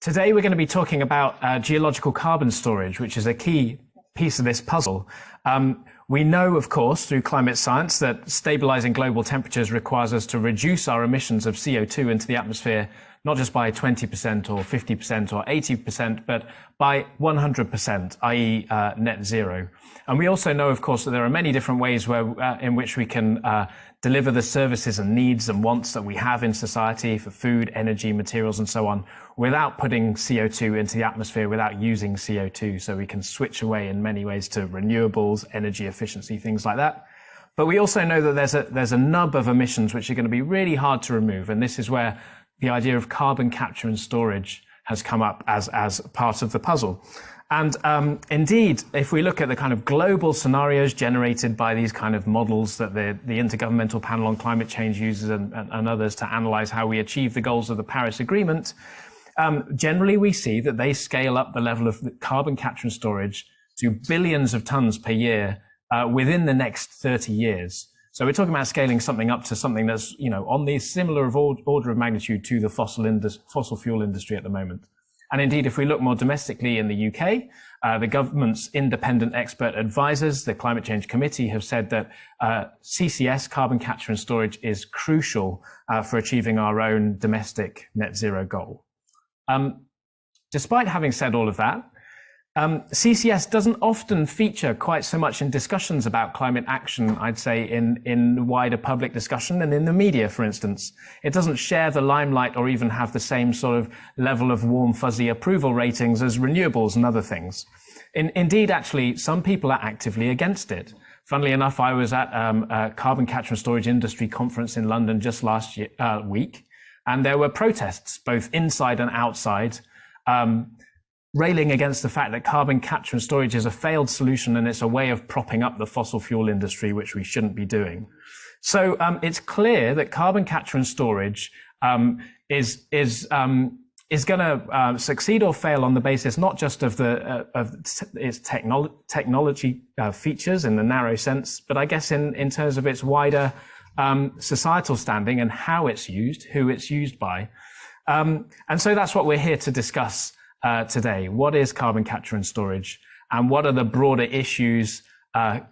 Today we're going to be talking about geological carbon storage, which is a key piece of this puzzle. We know, of course, through climate science that stabilizing global temperatures requires us to reduce our emissions of CO2 into the atmosphere, not just by 20% or 50% or 80%, but by 100%, i.e. Net zero. And we also know, of course, that there are many different ways in which we can deliver the services and needs and wants that we have in society for food, energy, materials, and so on, without putting CO2 into the atmosphere, without using CO2. So we can switch away in many ways to renewables, energy efficiency, things like that. But we also know that there's a nub of emissions which are going to be really hard to remove. And this is where the idea of carbon capture and storage has come up as part of the puzzle. And indeed, if we look at the kind of global scenarios generated by these kind of models that the Intergovernmental Panel on Climate Change uses and others to analyze how we achieve the goals of the Paris Agreement, generally we see that they scale up the level of carbon capture and storage to billions of tons per year within the next 30 years. So we're talking about scaling something up to something that's, on the similar order of magnitude to the fossil fuel industry at the moment. And indeed, if we look more domestically in the UK, the government's independent expert advisors, the Climate Change Committee, have said that CCS, carbon capture and storage, is crucial for achieving our own domestic net zero goal. Despite having said all of that, CCS doesn't often feature quite so much in discussions about climate action, I'd say, in wider public discussion and in the media, for instance. It doesn't share the limelight or even have the same sort of level of warm, fuzzy approval ratings as renewables and other things. Indeed, actually, some people are actively against it. Funnily enough, I was at a carbon capture and storage industry conference in London just last week, and there were protests, both inside and outside, railing against the fact that carbon capture and storage is a failed solution and it's a way of propping up the fossil fuel industry, which we shouldn't be doing. So it's clear that carbon capture and storage is going to succeed or fail on the basis not just of its technology features in the narrow sense, but I guess in terms of its wider societal standing and how it's used, who it's used by. And so that's what we're here to discuss today. What is carbon capture and storage, and what are the broader issues,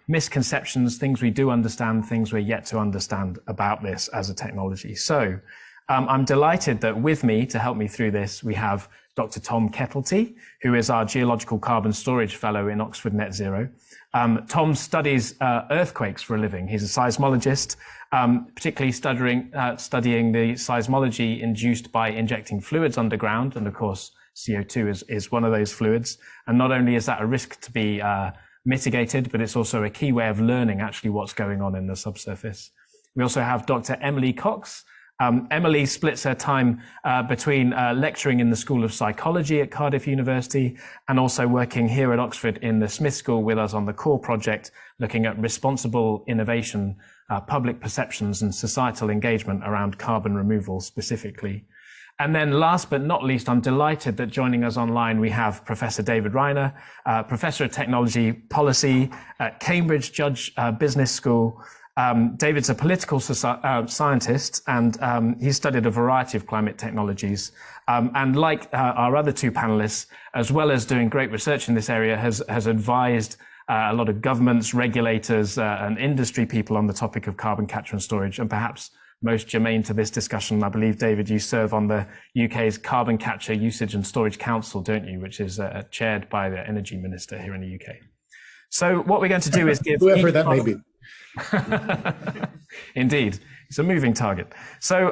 misconceptions, things we do understand, things we're yet to understand about this as a technology? So I'm delighted that with me to help me through this, we have Dr. Tom Kettlety, who is our Geological Carbon Storage Fellow in Oxford Net Zero. Tom studies earthquakes for a living. He's a seismologist, particularly studying the seismology induced by injecting fluids underground, and of course CO2 is one of those fluids. And not only is that a risk to be mitigated, but it's also a key way of learning actually what's going on in the subsurface. We also have Dr. Emily Cox. Emily splits her time between lecturing in the School of Psychology at Cardiff University and also working here at Oxford in the Smith School with us on the core project, looking at responsible innovation, public perceptions and societal engagement around carbon removal specifically. And then last but not least, I'm delighted that joining us online, we have Professor David Reiner, Professor of Technology Policy at Cambridge Judge Business School. David's a political scientist, and he's studied a variety of climate technologies. And like our other two panelists, as well as doing great research in this area, has advised a lot of governments, regulators, and industry people on the topic of carbon capture and storage. And perhaps most germane to this discussion, I believe, David, you serve on the UK's Carbon Capture, Usage and Storage Council, don't you, which is chaired by the Energy Minister here in the UK. So what we're going to do is give whoever that may be. Indeed, it's a moving target. So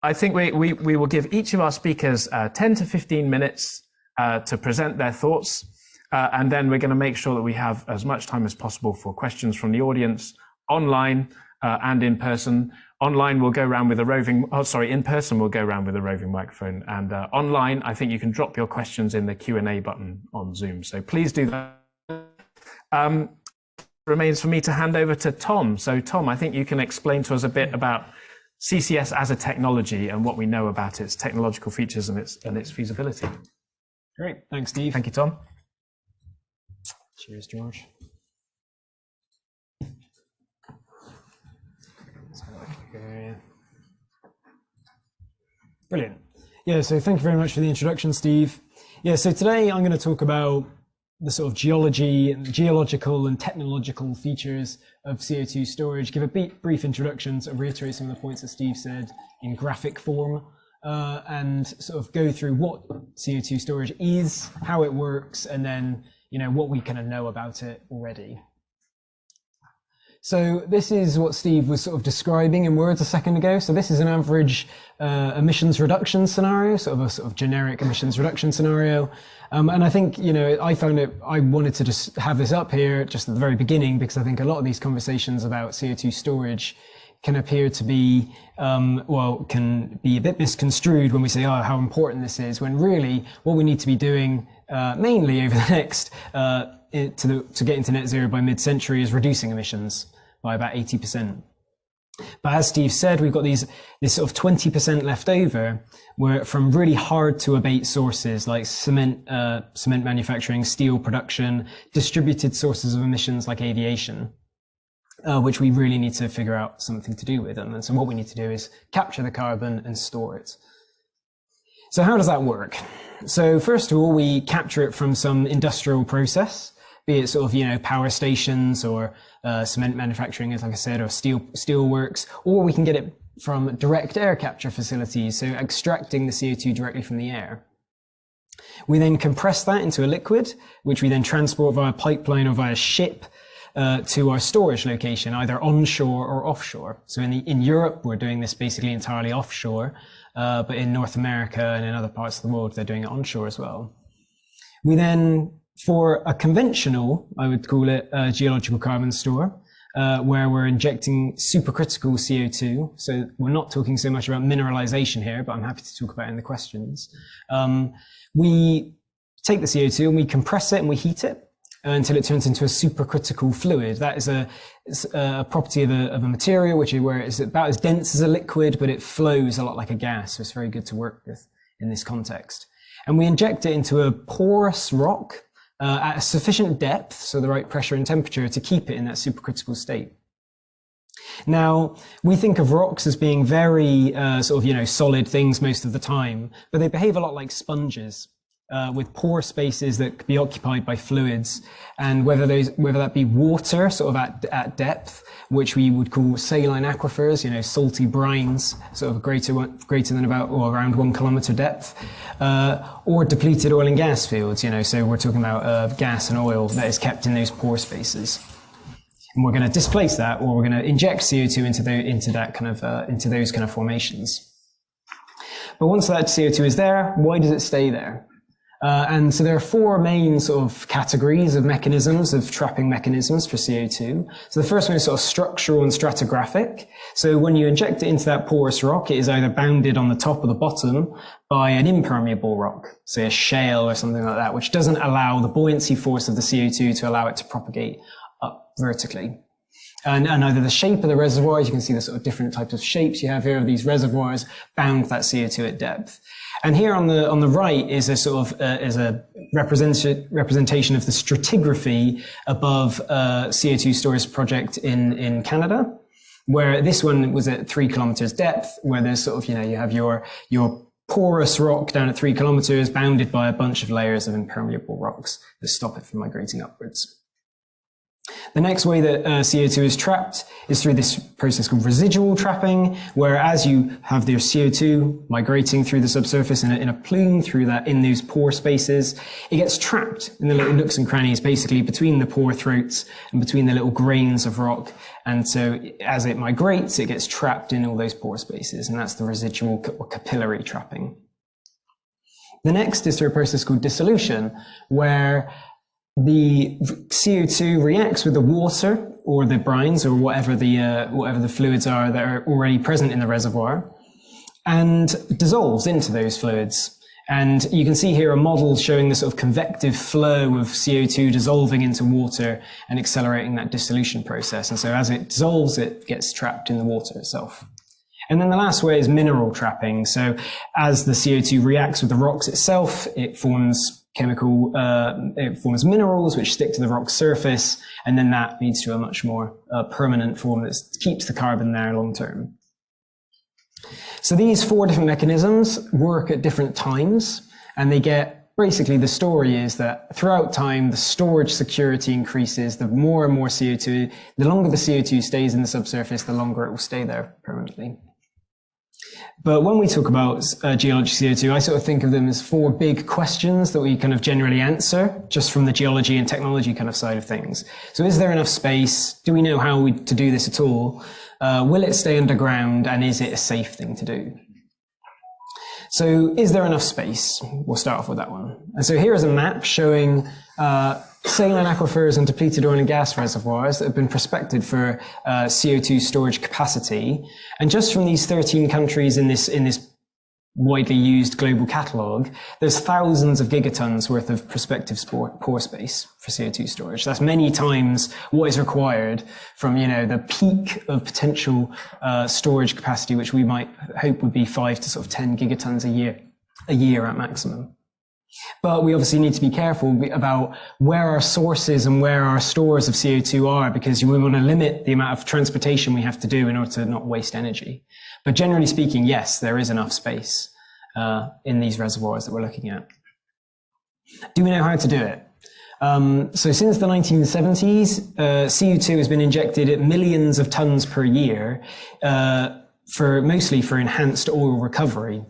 I think we will give each of our speakers 10 to 15 minutes to present their thoughts. And then we're going to make sure that we have as much time as possible for questions from the audience online and in person. Online, we'll go around with a roving, in person, we'll go around with a roving microphone. And online, I think you can drop your questions in the Q&A button on Zoom. So please do that. Remains for me to hand over to Tom. So Tom, I think you can explain to us a bit about CCS as a technology and what we know about its technological features and its feasibility. Great, thanks, Steve. Thank you, Tom. Cheers, George. Brilliant. Yeah, so thank you very much for the introduction, Steve. Yeah, so today I'm going to talk about the sort of geological and technological features of CO2 storage, give a brief introduction, sort of reiterate some of the points that Steve said in graphic form, and sort of go through what CO2 storage is, how it works, and then, what we kind of know about it already. So this is what Steve was sort of describing in words a second ago. So this is an average emissions reduction scenario, sort of a generic emissions reduction scenario. And I think, I wanted to just have this up here just at the very beginning, because I think a lot of these conversations about CO2 storage can appear to be, can be a bit misconstrued when we say, oh, how important this is, when really what we need to be doing mainly over the next, to get into net zero by mid-century is reducing emissions by about 80%. But as Steve said, we've got this sort of 20% left over from really hard to abate sources like cement manufacturing, steel production, distributed sources of emissions like aviation, which we really need to figure out something to do with. And so what we need to do is capture the carbon and store it. So how does that work? So first of all, we capture it from some industrial process, be it sort of, power stations or cement manufacturing, as like I said, or steel works, or we can get it from direct air capture facilities, so extracting the CO2 directly from the air. We then compress that into a liquid, which we then transport via pipeline or via ship to our storage location, either onshore or offshore. So in Europe, we're doing this basically entirely offshore, but in North America and in other parts of the world, they're doing it onshore as well. We then, for a conventional, I would call it a geological carbon store, where we're injecting supercritical CO2. So we're not talking so much about mineralization here, but I'm happy to talk about it in the questions. We take the CO2 and we compress it and we heat it until it turns into a supercritical fluid. That is a property of a material where it's about as dense as a liquid, but it flows a lot like a gas. So it's very good to work with in this context. And we inject it into a porous rock at a sufficient depth, so the right pressure and temperature, to keep it in that supercritical state. Now, we think of rocks as being very solid things most of the time, but they behave a lot like sponges, with pore spaces that could be occupied by fluids, and whether that be water sort of at depth, which we would call saline aquifers, salty brines, sort of greater than about or around 1 kilometer depth, or depleted oil and gas fields, so we're talking about gas and oil that is kept in those pore spaces. And we're going to displace that, or we're going to inject CO2 into those kind of formations. But once that CO2 is there, why does it stay there? And so there are four main sort of categories of mechanisms, of trapping mechanisms for CO2. So the first one is sort of structural and stratigraphic. So when you inject it into that porous rock, it is either bounded on the top or the bottom by an impermeable rock, say a shale or something like that, which doesn't allow the buoyancy force of the CO2 to allow it to propagate up vertically. And either the shape of the reservoirs, you can see the sort of different types of shapes you have here of these reservoirs, bound that CO2 at depth. And here on the right is a sort of is a representation of the stratigraphy above CO2 storage project in Canada, where this one was at 3 kilometers depth, where there's sort of you have your porous rock down at 3 kilometers, bounded by a bunch of layers of impermeable rocks that stop it from migrating upwards. The next way that CO2 is trapped is through this process called residual trapping, where as you have their CO2 migrating through the subsurface in a plume in those pore spaces, it gets trapped in the little nooks and crannies, basically between the pore throats and between the little grains of rock. And so as it migrates, it gets trapped in all those pore spaces, and that's the residual or capillary trapping. The next is through a process called dissolution, where the CO2 reacts with the water or the brines or whatever the fluids are that are already present in the reservoir, and dissolves into those fluids. And you can see here a model showing the sort of convective flow of CO2 dissolving into water and accelerating that dissolution process. And so as it dissolves, it gets trapped in the water itself. And then the last way is mineral trapping. So as the CO2 reacts with the rocks itself, it forms minerals which stick to the rock surface, and then that leads to a much more permanent form that keeps the carbon there long term. So these 4 different mechanisms work at different times, and they get, basically the story is that throughout time, the storage security increases, the more and more CO2, the longer the CO2 stays in the subsurface, the longer it will stay there permanently. But when we talk about geologic CO2, I sort of think of them as 4 big questions that we kind of generally answer just from the geology and technology kind of side of things. So is there enough space? Do we know how to do this at all? Will it stay underground, and is it a safe thing to do? So is there enough space? We'll start off with that one. And so here is a map showing saline aquifers and depleted oil and gas reservoirs that have been prospected for CO2 storage capacity. And just from these 13 countries in this widely used global catalogue, there's thousands of gigatons worth of prospective pore space for CO2 storage. That's many times what is required from, the peak of potential storage capacity, which we might hope would be 5 to sort of 10 gigatons a year at maximum. But we obviously need to be careful about where our sources and where our stores of CO2 are, because we want to limit the amount of transportation we have to do in order to not waste energy. But generally speaking, yes, there is enough space in these reservoirs that we're looking at. Do we know how to do it? So since the 1970s, CO2 has been injected at millions of tons per year, mostly for enhanced oil recovery.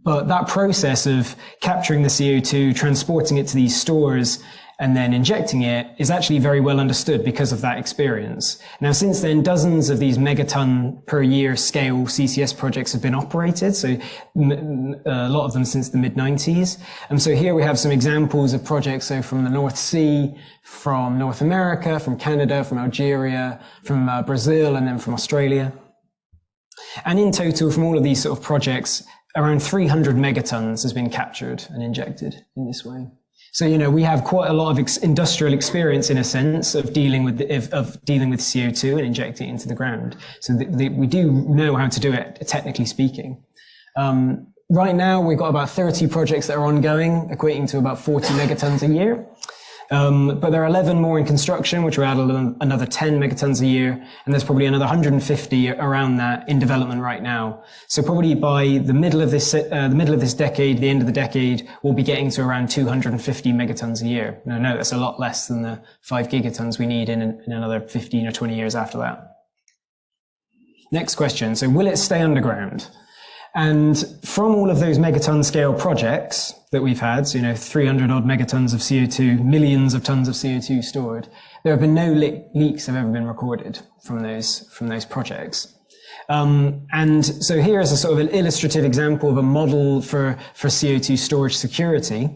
But that process of capturing the CO2, transporting it to these stores, and then injecting it is actually very well understood because of that experience. Now, since then, dozens of these megaton per year scale CCS projects have been operated. So a lot of them since the mid-90s. And so here we have some examples of projects. So from the North Sea, from North America, from Canada, from Algeria, from Brazil, and then from Australia. And in total, from all of these sort of projects, around 300 megatons has been captured and injected in this way. So, we have quite a lot of industrial experience in a sense of dealing with CO2 and injecting it into the ground. So we do know how to do it, technically speaking. Right now, we've got about 30 projects that are ongoing, equating to about 40 megatons a year. But there are 11 more in construction, which will add another 10 megatons a year. And there's probably another 150 around that in development right now. So probably by the middle of this decade, the end of the decade, we'll be getting to around 250 megatons a year. Now, no, that's a lot less than the 5 gigatons we need in another 15 or 20 years after that. Next question. So will it stay underground? And from all of those megaton scale projects that we've had, 300 odd megatons of CO2, millions of tons of CO2 stored, there have been no leaks have ever been recorded from those projects. And so here is a sort of an illustrative example of a model for CO2 storage security.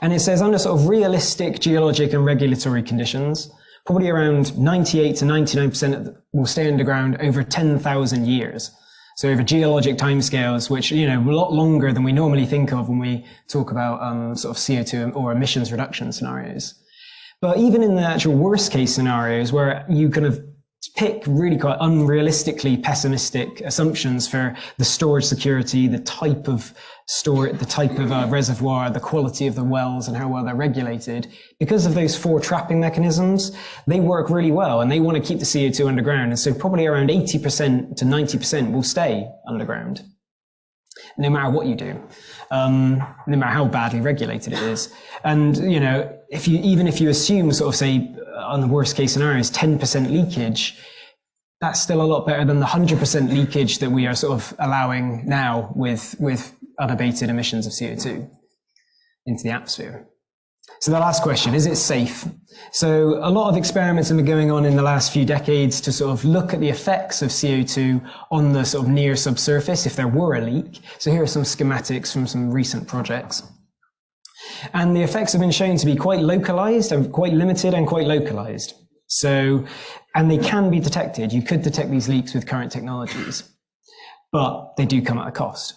And it says under sort of realistic geologic and regulatory conditions, probably around 98 to 99% will stay underground over 10,000 years. So over geologic timescales, which, a lot longer than we normally think of when we talk about sort of CO2 or emissions reduction scenarios. But even in the actual worst case scenarios where you kind of pick really quite unrealistically pessimistic assumptions for the storage security, the type of reservoir, the quality of the wells and how well they're regulated, because of those 4 trapping mechanisms, they work really well and they want to keep the CO2 underground. And so probably around 80% to 90% will stay underground, no matter what you do, no matter how badly regulated it is. And, even if you assume sort of say on the worst case scenarios, 10% leakage, that's still a lot better than the 100% leakage that we are sort of allowing now with unabated emissions of CO2 into the atmosphere. So the last question, is it safe? So a lot of experiments have been going on in the last few decades to sort of look at the effects of CO2 on the sort of near subsurface if there were a leak. So here are some schematics from some recent projects. And the effects have been shown to be quite localized and quite limited and quite localized. So, and they can be detected. You could detect these leaks with current technologies, but they do come at a cost.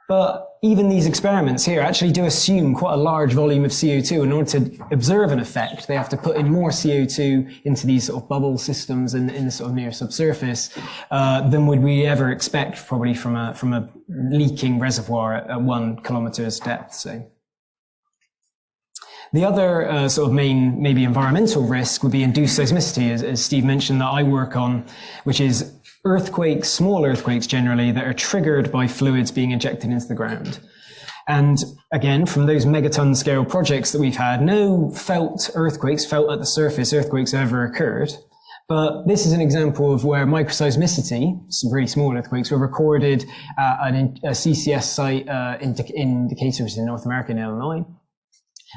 But even these experiments here actually do assume quite a large volume of CO2. In order to observe an effect, they have to put in more CO2 into these sort of bubble systems in the sort of near subsurface than would we ever expect probably from a leaking reservoir at 1 kilometer's depth, say. The other sort of main, maybe environmental risk would be induced seismicity, as Steve mentioned, that I work on, which is earthquakes, small earthquakes generally, that are triggered by fluids being injected into the ground. And again, from those megaton scale projects that we've had, no felt earthquakes, felt at the surface earthquakes ever occurred. But this is an example of where microseismicity, some really small earthquakes, were recorded at a CCS site indicators in North America in Illinois.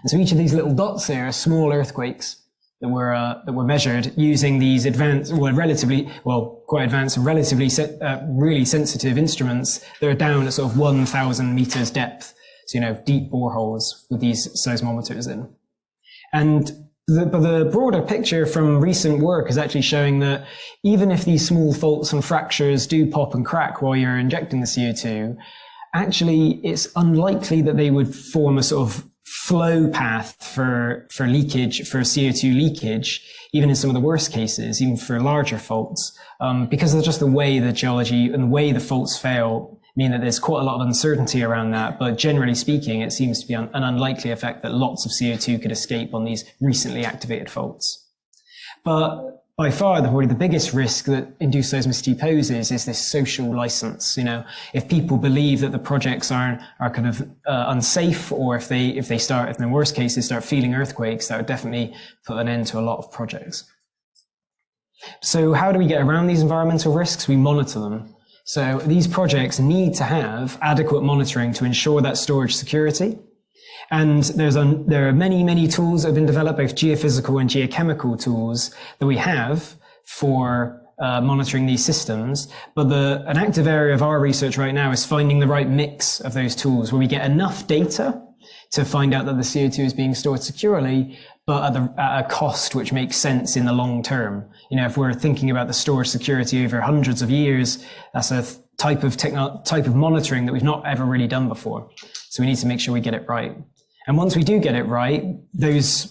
And so each of these little dots here are small earthquakes that were measured using these advanced, quite advanced and relatively really sensitive instruments that are down at sort of 1,000 meters depth. So, deep boreholes with these seismometers in. And the broader picture from recent work is actually showing that even if these small faults and fractures do pop and crack while you're injecting the CO2, actually it's unlikely that they would form a sort of flow path for leakage, for CO2 leakage, even in some of the worst cases, even for larger faults, because of just the way the geology and the way the faults fail mean that there's quite a lot of uncertainty around that. But generally speaking, it seems to be an unlikely effect that lots of CO2 could escape on these recently activated faults. But by far, probably the biggest risk that induced seismicity poses is this social license. If people believe that the projects are kind of unsafe, or if they start, in the worst cases, start feeling earthquakes, that would definitely put an end to a lot of projects. So how do we get around these environmental risks? We monitor them. So these projects need to have adequate monitoring to ensure that storage security. And there are many, many tools that have been developed, both geophysical and geochemical tools that we have for monitoring these systems. But an active area of our research right now is finding the right mix of those tools where we get enough data to find out that the CO2 is being stored securely, but at a cost which makes sense in the long term. If we're thinking about the storage security over hundreds of years, that's a type of monitoring that we've not ever really done before. So we need to make sure we get it right. And once we do get it right, the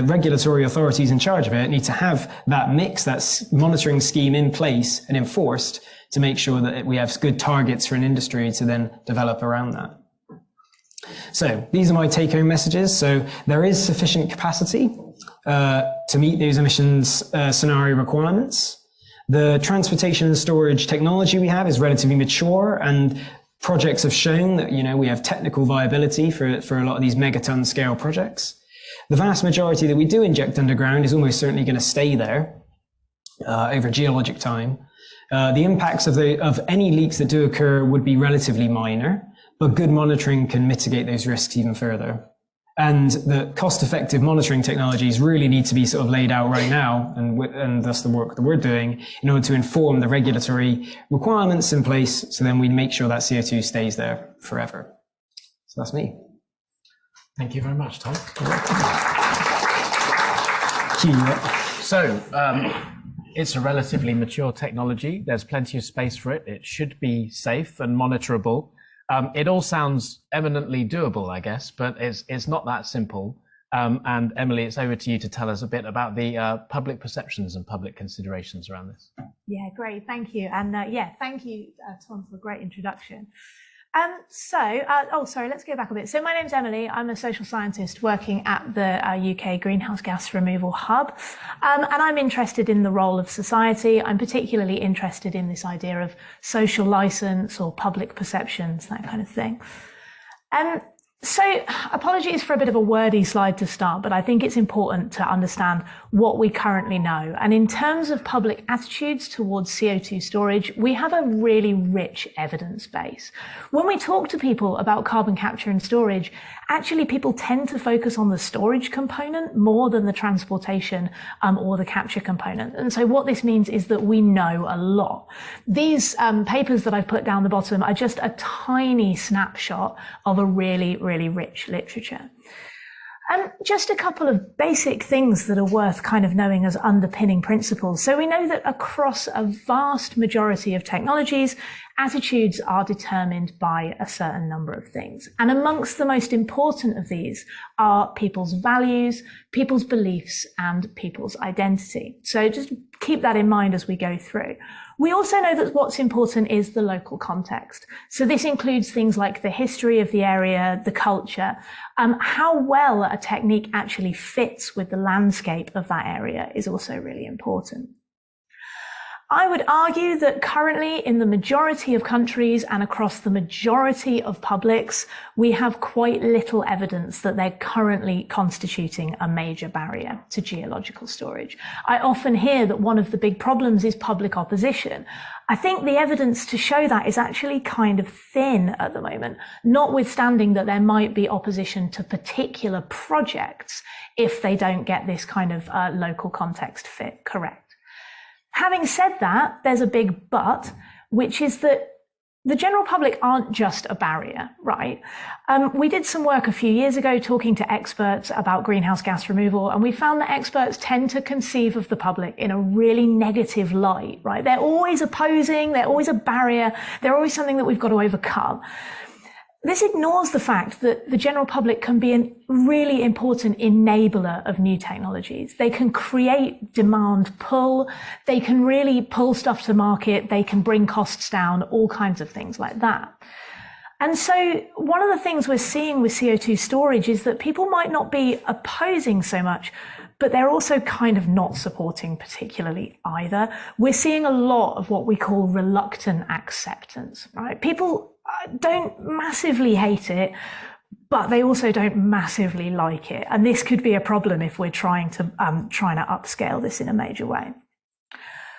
regulatory authorities in charge of it need to have that mix, that monitoring scheme in place and enforced to make sure that we have good targets for an industry to then develop around that. So these are my take-home messages. So there is sufficient capacity to meet those emissions scenario requirements. The transportation and storage technology we have is relatively mature, and projects have shown that we have technical viability for a lot of these megaton scale projects. The vast majority that we do inject underground is almost certainly going to stay there over geologic time. The impacts of any leaks that do occur would be relatively minor, but good monitoring can mitigate those risks even further. And the cost-effective monitoring technologies really need to be sort of laid out right now, and that's the work that we're doing in order to inform the regulatory requirements in place, so then we make sure that CO2 stays there forever. So that's me. Thank you very much, Tom. So it's a relatively mature technology. There's plenty of space for it. It should be safe and monitorable. It all sounds eminently doable, I guess, but it's not that simple. And Emily, it's over to you to tell us a bit about the public perceptions and public considerations around this. Yeah, great. Thank you. And thank you, Tom, for a great introduction. Let's go back a bit. So my name's Emily. I'm a social scientist working at the UK Greenhouse Gas Removal Hub. And I'm interested in the role of society. I'm particularly interested in this idea of social license or public perceptions, that kind of thing. So apologies for a bit of a wordy slide to start, but I think it's important to understand what we currently know. And in terms of public attitudes towards CO2 storage, we have a really rich evidence base. When we talk to people about carbon capture and storage, actually people tend to focus on the storage component more than the transportation or the capture component. And so what this means is that we know a lot. These papers that I've put down the bottom are just a tiny snapshot of a really, really rich literature. Just a couple of basic things that are worth kind of knowing as underpinning principles. So we know that across a vast majority of technologies, attitudes are determined by a certain number of things. And amongst the most important of these are people's values, people's beliefs, and people's identity. So just keep that in mind as we go through. We also know that what's important is the local context. So this includes things like the history of the area, the culture, how well a technique actually fits with the landscape of that area is also really important. I would argue that currently in the majority of countries and across the majority of publics, we have quite little evidence that they're currently constituting a major barrier to geological storage. I often hear that one of the big problems is public opposition. I think the evidence to show that is actually kind of thin at the moment, notwithstanding that there might be opposition to particular projects if they don't get this kind of local context fit correct. Having said that, there's a big but, which is that the general public aren't just a barrier, right? We did some work a few years ago talking to experts about greenhouse gas removal, and we found that experts tend to conceive of the public in a really negative light, right? They're always opposing, they're always a barrier, they're always something that we've got to overcome. This ignores the fact that the general public can be a really important enabler of new technologies. They can create demand pull, they can really pull stuff to market, they can bring costs down, all kinds of things like that. And so one of the things we're seeing with CO2 storage is that people might not be opposing so much, but they're also kind of not supporting particularly either. We're seeing a lot of what we call reluctant acceptance, right? People don't massively hate it, but they also don't massively like it. And this could be a problem if we're trying to upscale this in a major way.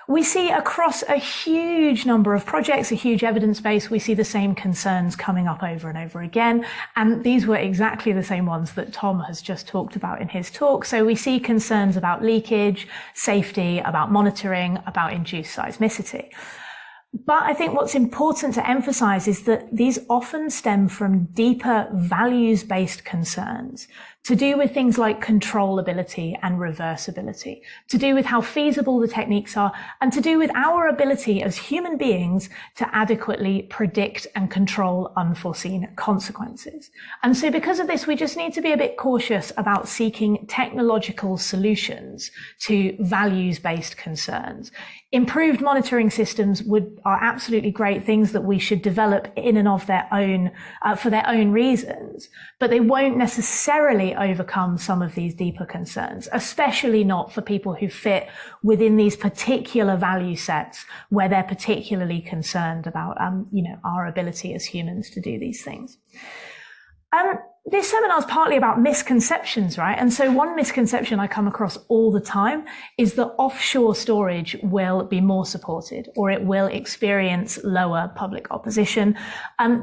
We see across a huge number of projects, a huge evidence base, we see the same concerns coming up over and over again. And these were exactly the same ones that Tom has just talked about in his talk. So we see concerns about leakage, safety, about monitoring, about induced seismicity. But I think what's important to emphasize is that these often stem from deeper values-based concerns to do with things like controllability and reversibility, to do with how feasible the techniques are, and to do with our ability as human beings to adequately predict and control unforeseen consequences. And so because of this, we just need to be a bit cautious about seeking technological solutions to values-based concerns. Improved monitoring systems are absolutely great things that we should develop in and of their own, for their own reasons, but they won't necessarily overcome some of these deeper concerns, especially not for people who fit within these particular value sets where they're particularly concerned about, our ability as humans to do these things. This seminar is partly about misconceptions, right? And so one misconception I come across all the time is that offshore storage will be more supported or it will experience lower public opposition.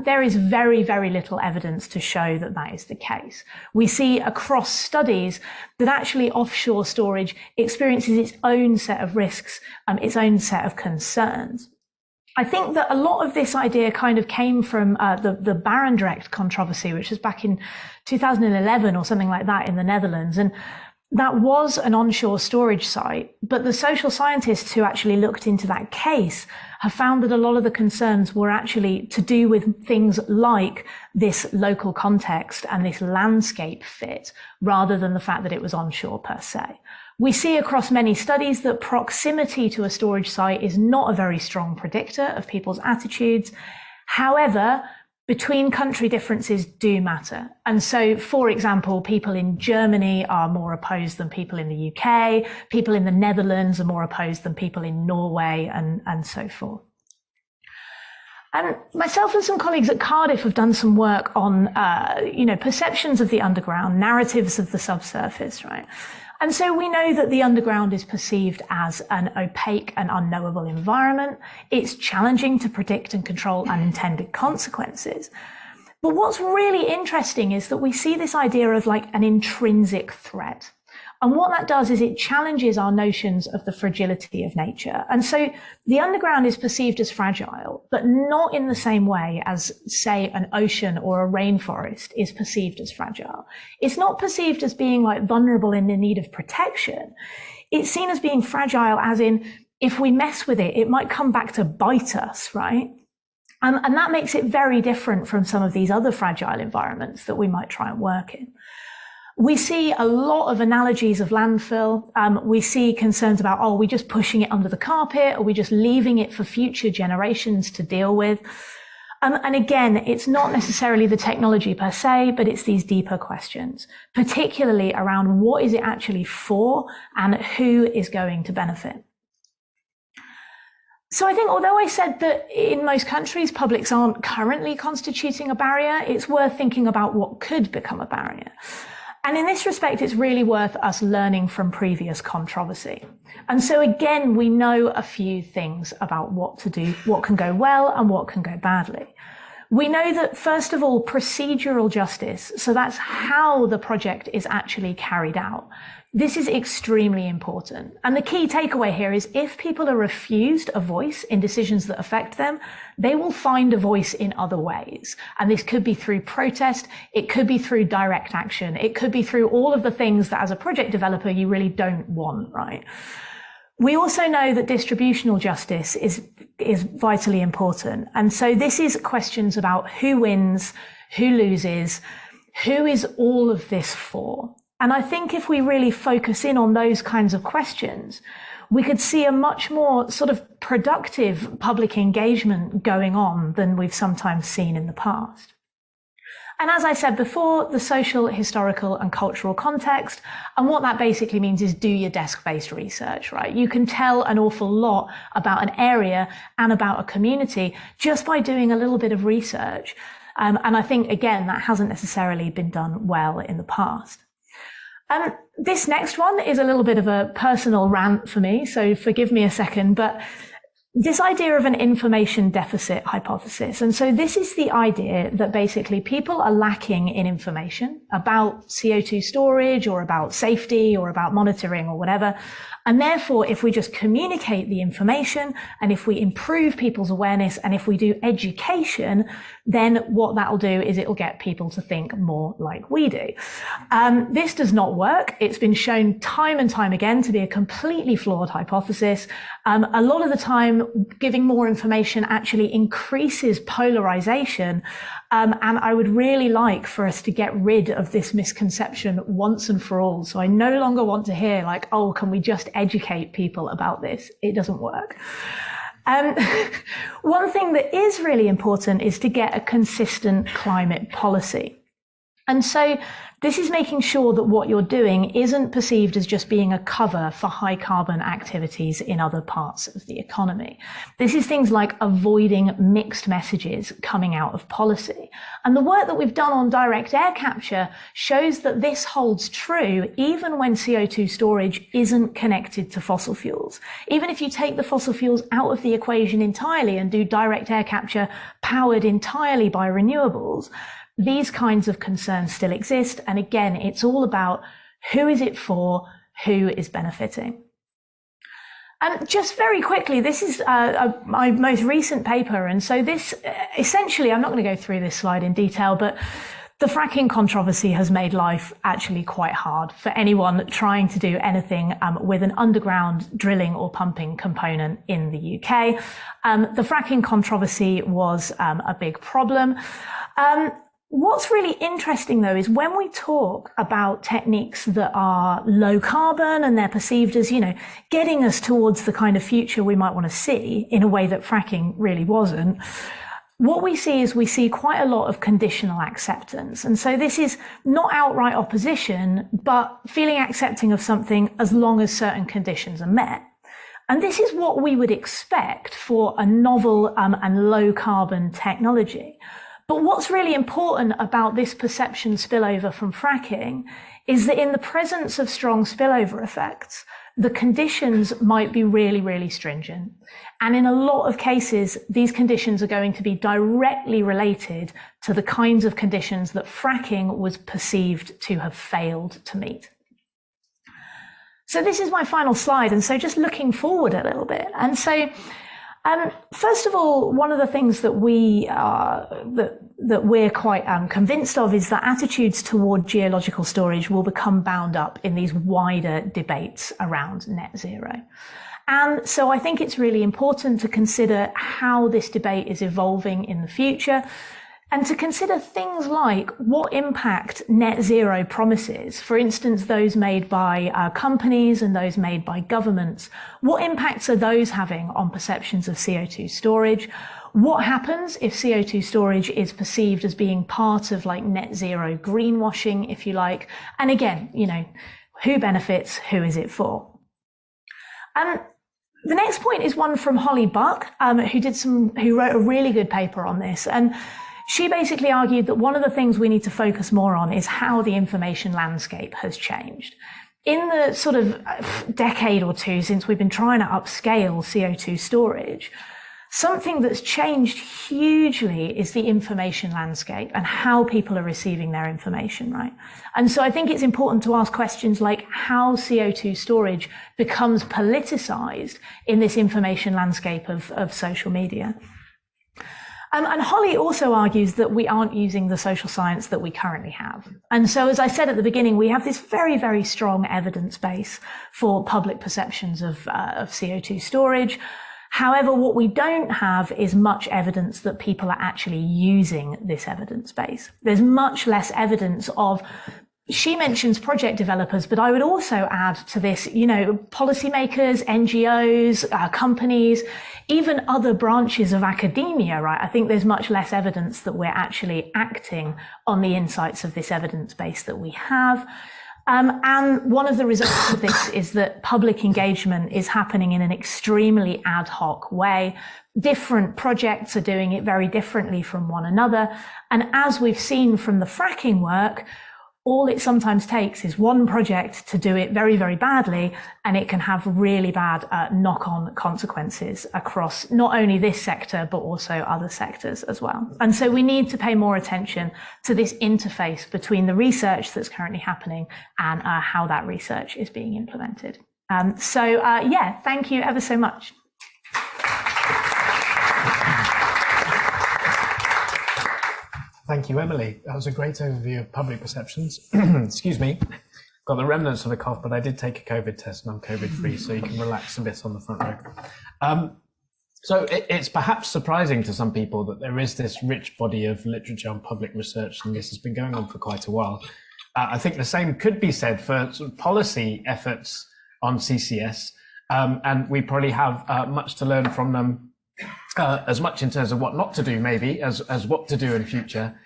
There is very, very little evidence to show that that is the case. We see across studies that actually offshore storage experiences its own set of risks, its own set of concerns. I think that a lot of this idea kind of came from the Barendrecht controversy, which was back in 2011 or something like that in the Netherlands. And that was an onshore storage site. But the social scientists who actually looked into that case have found that a lot of the concerns were actually to do with things like this local context and this landscape fit, rather than the fact that it was onshore per se. We see across many studies that proximity to a storage site is not a very strong predictor of people's attitudes. However, between country differences do matter. And so, for example, people in Germany are more opposed than people in the UK, people in the Netherlands are more opposed than people in Norway, and so forth. And myself and some colleagues at Cardiff have done some work on, perceptions of the underground, narratives of the subsurface, right? And so we know that the underground is perceived as an opaque and unknowable environment. It's challenging to predict and control unintended consequences. But what's really interesting is that we see this idea of like an intrinsic threat. And what that does is it challenges our notions of the fragility of nature. And so the underground is perceived as fragile, but not in the same way as, say, an ocean or a rainforest is perceived as fragile. It's not perceived as being like vulnerable and in need of protection. It's seen as being fragile as in, if we mess with it, it might come back to bite us, right? And that makes it very different from some of these other fragile environments that we might try and work in. We see a lot of analogies of landfill. We see concerns about, are we just pushing it under the carpet? Are we just leaving it for future generations to deal with? And again, it's not necessarily the technology per se, but it's these deeper questions, particularly around what is it actually for and who is going to benefit. So I think although I said that in most countries publics aren't currently constituting a barrier, it's worth thinking about what could become a barrier. And in this respect, it's really worth us learning from previous controversy. And so again, we know a few things about what to do, what can go well and what can go badly. We know that, first of all, procedural justice, so that's how the project is actually carried out. This is extremely important. And the key takeaway here is if people are refused a voice in decisions that affect them, they will find a voice in other ways. And this could be through protest, it could be through direct action, it could be through all of the things that as a project developer you really don't want, right? We also know that distributional justice is vitally important. And so this is questions about who wins, who loses, who is all of this for? And I think if we really focus in on those kinds of questions, we could see a much more sort of productive public engagement going on than we've sometimes seen in the past. And as I said before, the social, historical and cultural context. And what that basically means is do your desk-based research, right? You can tell an awful lot about an area and about a community just by doing a little bit of research. And I think, again, that hasn't necessarily been done well in the past. This next one is a little bit of a personal rant for me, so forgive me a second, but this idea of an information deficit hypothesis. And so this is the idea that basically people are lacking in information about CO2 storage or about safety or about monitoring or whatever. And therefore, if we just communicate the information and if we improve people's awareness and if we do education, then what that'll do is it'll get people to think more like we do. This does not work. It's been shown time and time again to be a completely flawed hypothesis. A lot of the time, giving more information actually increases polarization. And I would really like for us to get rid of this misconception once and for all. So I no longer want to hear like, oh, can we just educate people about this? It doesn't work. One thing that is really important is to get a consistent climate policy. And so this is making sure that what you're doing isn't perceived as just being a cover for high carbon activities in other parts of the economy. This is things like avoiding mixed messages coming out of policy. And the work that we've done on direct air capture shows that this holds true even when CO2 storage isn't connected to fossil fuels. Even if you take the fossil fuels out of the equation entirely and do direct air capture powered entirely by renewables, these kinds of concerns still exist. And again, it's all about who is it for, who is benefiting. And just very quickly, this is my most recent paper. And so this, essentially, I'm not going to go through this slide in detail, but the fracking controversy has made life actually quite hard for anyone trying to do anything with an underground drilling or pumping component in the UK. The fracking controversy was a big problem. What's really interesting, though, is when we talk about techniques that are low carbon and they're perceived as, you know, getting us towards the kind of future we might want to see in a way that fracking really wasn't, what we see is we see quite a lot of conditional acceptance. And so this is not outright opposition, but feeling accepting of something as long as certain conditions are met. And this is what we would expect for a novel and low carbon technology. But what's really important about this perception spillover from fracking is that in the presence of strong spillover effects, the conditions might be really, really stringent. And in a lot of cases, these conditions are going to be directly related to the kinds of conditions that fracking was perceived to have failed to meet. So this is my final slide. And so just looking forward a little bit. And so first of all, one of the things that we're quite convinced of is that attitudes toward geological storage will become bound up in these wider debates around net zero. And so I think it's really important to consider how this debate is evolving in the future, and to consider things like what impact net zero promises, for instance, those made by companies and those made by governments, what impacts are those having on perceptions of CO2 storage? What happens if CO2 storage is perceived as being part of like net zero greenwashing, if you like? And again, you know, who benefits, who is it for? The next point is one from Holly Buck, who wrote a really good paper on this. And she basically argued that one of the things we need to focus more on is how the information landscape has changed. In the sort of decade or two since we've been trying to upscale CO2 storage, something that's changed hugely is the information landscape and how people are receiving their information, right? And so I think it's important to ask questions like how CO2 storage becomes politicized in this information landscape of social media. And Holly also argues that we aren't using the social science that we currently have. And so, as I said at the beginning, we have this very, very strong evidence base for public perceptions of CO2 storage. However, what we don't have is much evidence that people are actually using this evidence base. There's much less evidence of, she mentions project developers, but I would also add to this, policymakers, NGOs, companies, even other branches of academia, right? I think there's much less evidence that we're actually acting on the insights of this evidence base that we have. And one of the results of this is that public engagement is happening in an extremely ad hoc way. Different projects are doing it very differently from one another. And as we've seen from the fracking work, all it sometimes takes is one project to do it very, very badly, and it can have really bad knock-on consequences across not only this sector, but also other sectors as well. And so we need to pay more attention to this interface between the research that's currently happening and how that research is being implemented. Yeah, thank you ever so much. Thank you, Emily. That was a great overview of public perceptions. Excuse me. Got the remnants of a cough, but I did take a COVID test and I'm COVID-free, so you can relax a bit on the front row. So it's perhaps surprising to some people that there is this rich body of literature on public research, and this has been going on for quite a while. I think the same could be said for sort of policy efforts on CCS, and we probably have much to learn from them. As much in terms of what not to do, maybe, as what to do in future.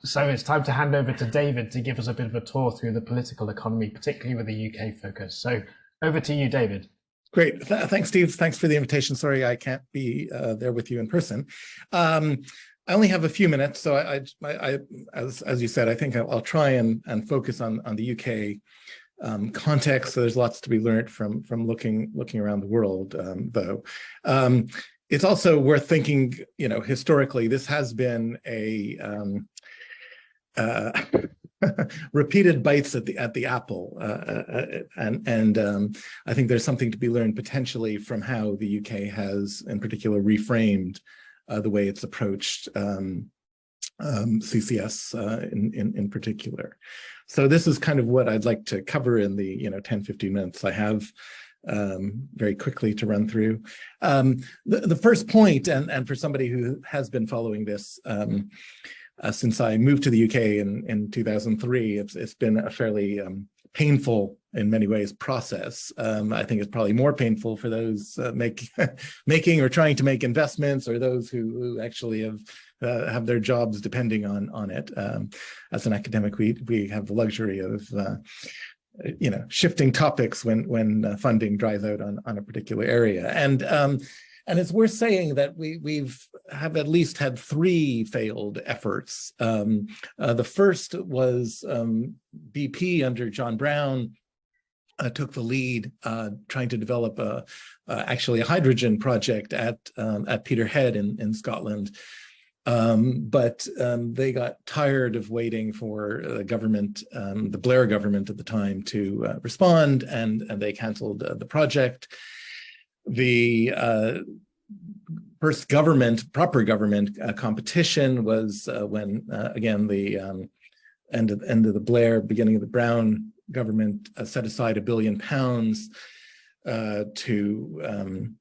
So it's time to hand over to David to give us a bit of a tour through the political economy, particularly with a UK focus. So over to you, David. Great. Thanks, Steve. Thanks for the invitation. Sorry, I can't be there with you in person. I only have a few minutes, so as you said, I think I'll try and focus on the UK context. So there's lots to be learned from looking around the world, though. It's also worth thinking, historically, this has been a repeated bites at the apple, and I think there's something to be learned potentially from how the UK has, in particular, reframed the way it's approached CCS in particular. So this is kind of what I'd like to cover in the 10-15 minutes I have. Very quickly to run through. The first point, and for somebody who has been following this since I moved to the UK in 2003, it's been a fairly painful, in many ways, process. I think it's probably more painful for those making or trying to make investments, or those who actually have their jobs depending on it. As an academic, we have the luxury of shifting topics when funding dries out on a particular area. And it's worth saying that we've at least had 3 failed efforts. The first was BP under John Brown took the lead trying to develop actually a hydrogen project at Peterhead in Scotland. But they got tired of waiting for the government, the Blair government at the time, to respond, and they canceled the project. The first proper government competition was when, again, the end of the Blair, beginning of the Brown government set aside £1 billion to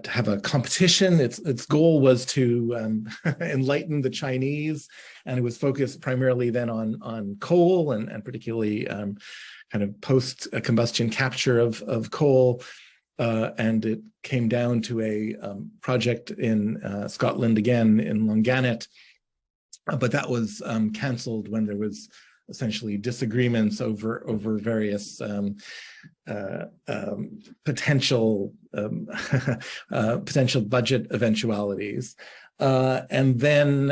have a competition. Its goal was to enlighten the Chinese, and it was focused primarily then on coal and particularly kind of post-combustion capture of coal. And it came down to a project in Scotland, again in Longanet, but that was cancelled when there was essentially disagreements over various potential potential budget eventualities, and then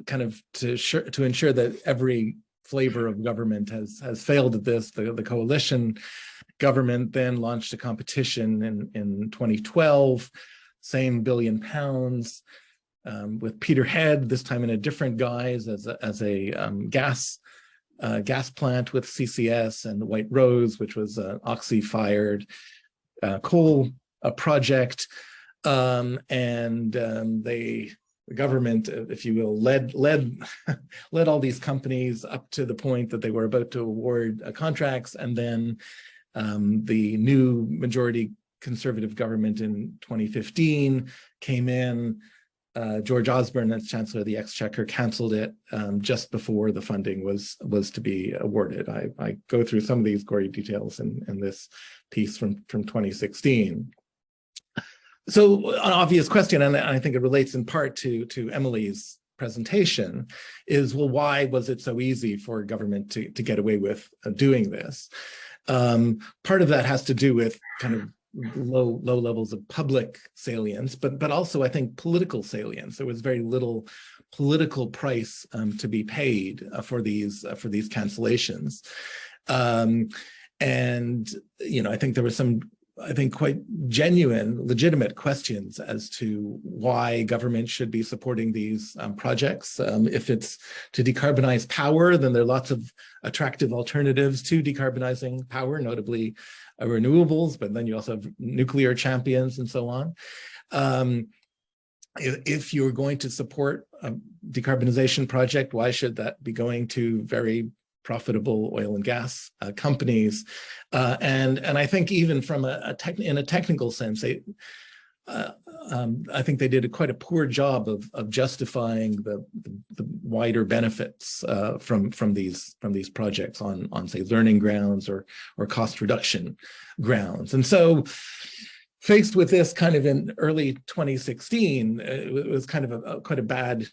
kind of to ensure that every flavor of government has failed at this. The coalition government then launched a competition in 2012, same £1 billion, with Peterhead, this time in a different guise as a gas plant with CCS, and the White Rose, which was an oxy-fired coal project, the government, if you will, led all these companies up to the point that they were about to award contracts, and then the new majority conservative government in 2015 came in. George Osborne, as Chancellor of the Exchequer, cancelled it just before the funding was to be awarded. I go through some of these gory details in this piece from 2016. So an obvious question, and I think it relates in part to Emily's presentation, is, well, why was it so easy for government to get away with doing this? Part of that has to do with kind of low levels of public salience, but also I think political salience. There was very little political price to be paid for these cancellations, and I think there were some quite genuine, legitimate questions as to why government should be supporting these projects. If it's to decarbonize power, then there are lots of attractive alternatives to decarbonizing power, notably renewables, but then you also have nuclear champions and so on. If you're going to support a decarbonization project, why should that be going to very profitable oil and gas companies? And I think even from in a technical sense, I think they did quite a poor job of justifying the wider benefits from these projects on say learning grounds or cost reduction grounds. And so, faced with this kind of in early 2016, it was kind of quite a bad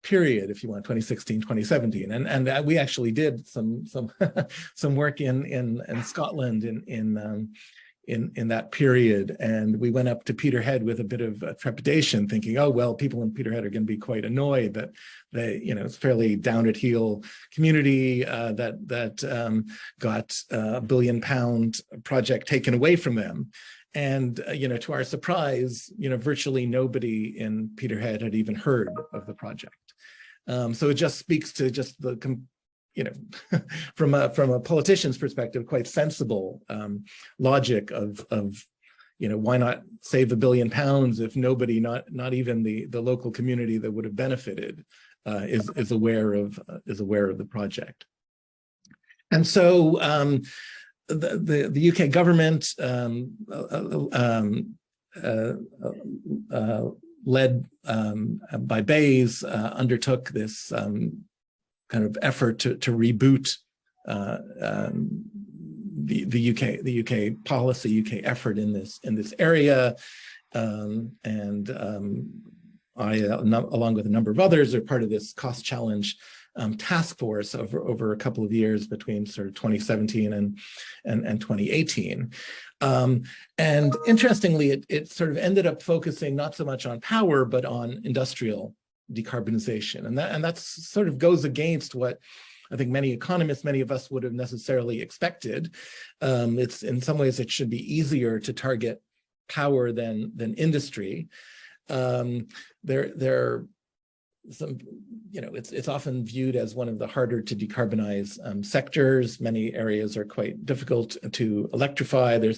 period, if you want, 2016, 2017, and we actually did some some work in Scotland in that period, and we went up to Peterhead with a bit of trepidation, thinking, oh well, people in Peterhead are going to be quite annoyed that they, it's a fairly down at heel community that got a £1 billion project taken away from them. And, to our surprise, virtually nobody in Peterhead had even heard of the project. So it just speaks to just the, from a politician's perspective, quite sensible logic of why not save £1 billion if nobody, not even the local community that would have benefited, is aware of the project. And so the UK government, led by Bayes, undertook this kind of effort to reboot the UK policy, UK effort in this area, and I, along with a number of others, are part of this cost challenge task force over a couple of years between sort of 2017 and 2018. And interestingly, it sort of ended up focusing not so much on power, but on industrial decarbonization. And that sort of goes against what I think many economists, many of us would have necessarily expected. It's in some ways, it should be easier to target power than industry. Some, it's often viewed as one of the harder to decarbonize sectors. Many areas are quite difficult to electrify. There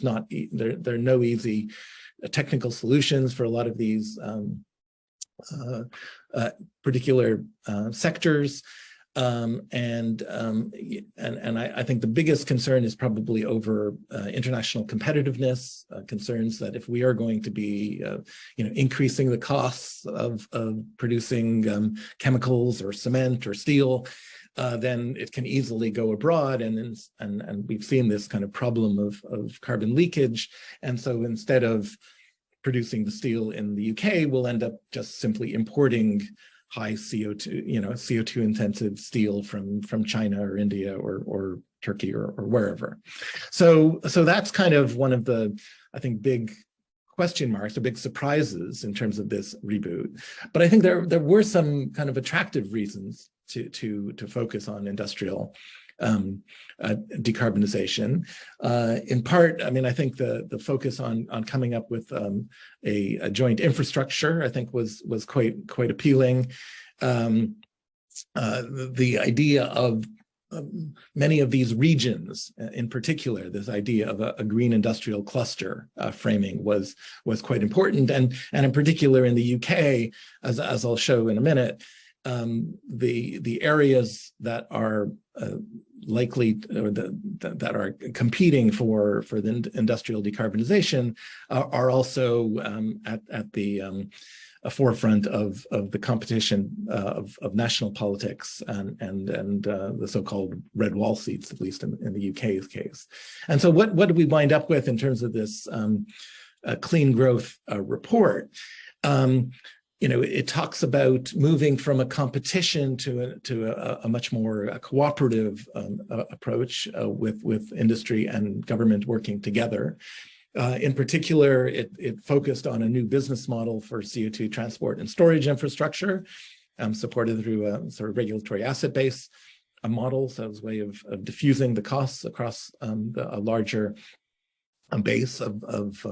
are no easy technical solutions for a lot of these particular sectors. And I think the biggest concern is probably over international competitiveness, concerns that if we are going to be, increasing the costs of producing chemicals or cement or steel, then it can easily go abroad, and we've seen this kind of problem of carbon leakage. And so instead of producing the steel in the UK, we'll end up just simply importing high CO2, CO2 intensive steel from China or India or Turkey or wherever. So that's kind of one of the, I think, big question marks or big surprises in terms of this reboot. But I think there were some kind of attractive reasons to focus on industrial decarbonization. In part, I mean, I think the focus on coming up with a joint infrastructure, I think, was quite appealing. The idea of many of these regions, in particular, this idea of a green industrial cluster framing was quite important, and in particular in the UK, as I'll show in a minute, the areas that are likely, or that are competing for the industrial decarbonization are also at the forefront of the competition of national politics and the so-called red wall seats, at least in the UK's case. And so what did we wind up with in terms of this clean growth report? It talks about moving from a competition to a much more cooperative approach with industry and government working together. In particular, it focused on a new business model for CO2 transport and storage infrastructure, supported through a sort of regulatory asset base model. So it was a way of diffusing the costs across a larger base of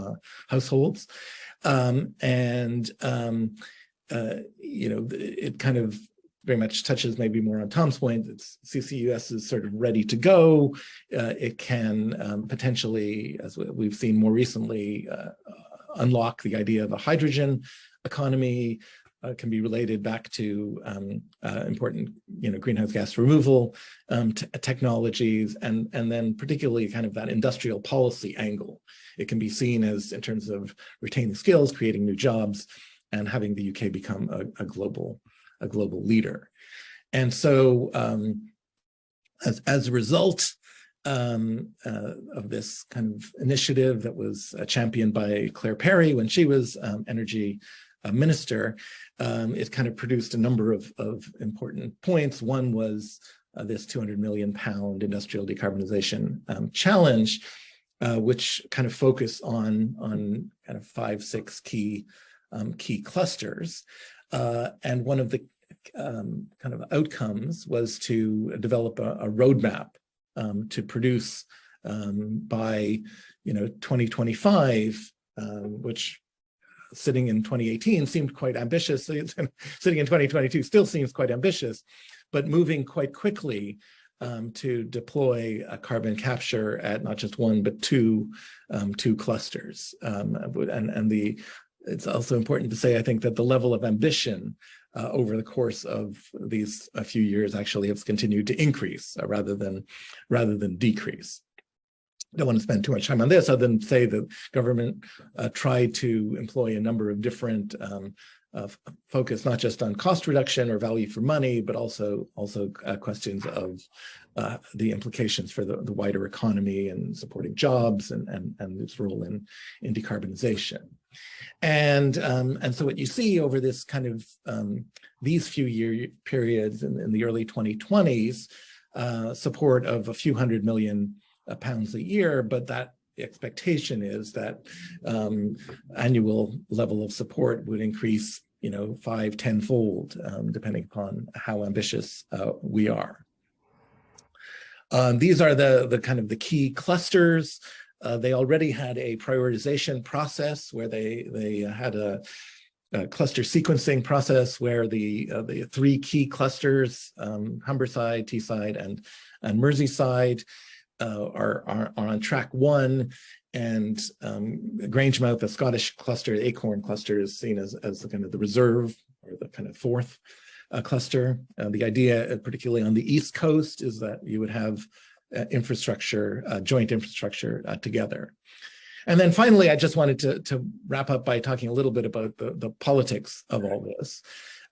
households. It kind of very much touches maybe more on Tom's point. CCUS is sort of ready to go. It can potentially, as we've seen more recently, unlock the idea of a hydrogen economy, can be related back to important greenhouse gas removal technologies, and then particularly kind of that industrial policy angle. It can be seen as in terms of retaining skills, creating new jobs, and having the UK become a global leader. And so as a result of this kind of initiative that was championed by Claire Perry when she was energy minister, it kind of produced a number of important points. One was this £200 million industrial decarbonization challenge, which kind of focused on kind of 5-6 key clusters. And one of the kind of outcomes was to develop a roadmap to produce by 2025, which sitting in 2018 seemed quite ambitious. Sitting in 2022 still seems quite ambitious, but moving quite quickly to deploy a carbon capture at not just one, but two clusters. It's also important to say, I think, that the level of ambition over the course of these few years actually has continued to increase rather than decrease. Don't want to spend too much time on this other than say that government tried to employ a number of different focus, not just on cost reduction or value for money, but also questions of the implications for the wider economy and supporting jobs and its role in decarbonization. And so what you see over this kind of these few year periods in the early 2020s, support of a few £100 million a year, but that the expectation is that annual level of support would increase, 5-10-fold, depending upon how ambitious we are. These are the kind of the key clusters. They already had a prioritization process where they had a cluster sequencing process where the 3 key clusters, Humberside, Teesside, and Merseyside, are on track 1, and Grangemouth, the Scottish cluster, Acorn cluster, is seen as the kind of the reserve or the kind of 4th cluster. The idea, particularly on the East Coast, is that you would have infrastructure, joint infrastructure together. And then finally, I just wanted to wrap up by talking a little bit about the politics of all this.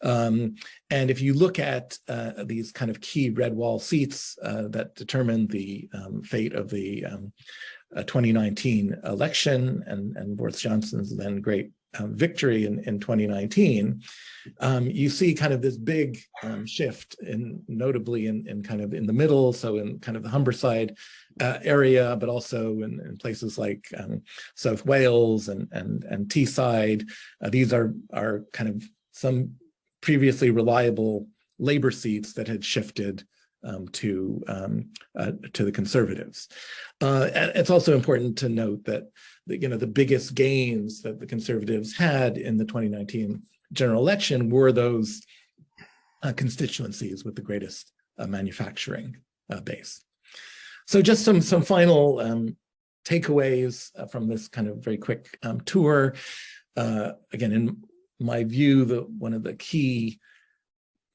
And if you look at these kind of key red wall seats that determined the fate of the 2019 election and Boris Johnson's then great victory in 2019, you see kind of this big shift, notably in kind of in the middle, so in kind of the Humberside area, but also in places like South Wales and Teesside. These are kind of some previously reliable Labour seats that had shifted to the Conservatives. And it's also important to note that the biggest gains that the Conservatives had in the 2019 general election were those constituencies with the greatest manufacturing base. So just some final takeaways from this kind of very quick tour. Again, in my view, one of the key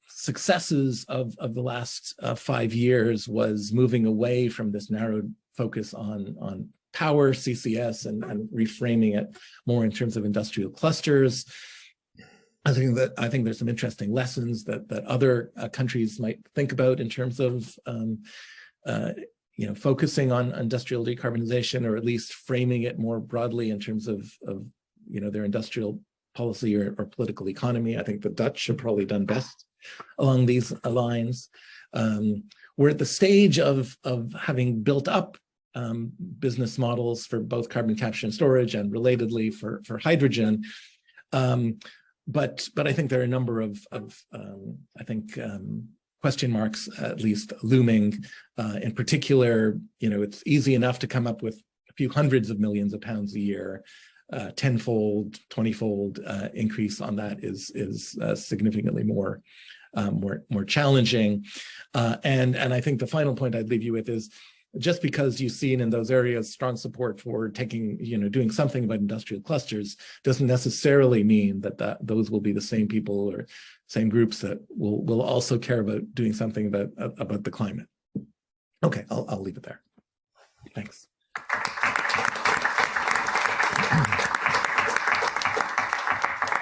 successes of the last 5 years was moving away from this narrowed focus on power, CCS, and reframing it more in terms of industrial clusters. I think there's some interesting lessons that other countries might think about in terms of focusing on industrial decarbonization, or at least framing it more broadly in terms of their industrial policy or political economy. I think the Dutch have probably done best along these lines. We're at the stage of having built up business models for both carbon capture and storage, and relatedly for hydrogen. But I think there are a number of question marks, at least, looming. In particular, it's easy enough to come up with a few hundreds of millions of pounds a year. 10-fold, 20-fold increase on that is significantly more challenging. And I think the final point I'd leave you with is, just because you've seen in those areas strong support for doing something about industrial clusters, doesn't necessarily mean that those will be the same people or same groups that will also care about doing something about the climate. Okay, I'll leave it there. Thanks.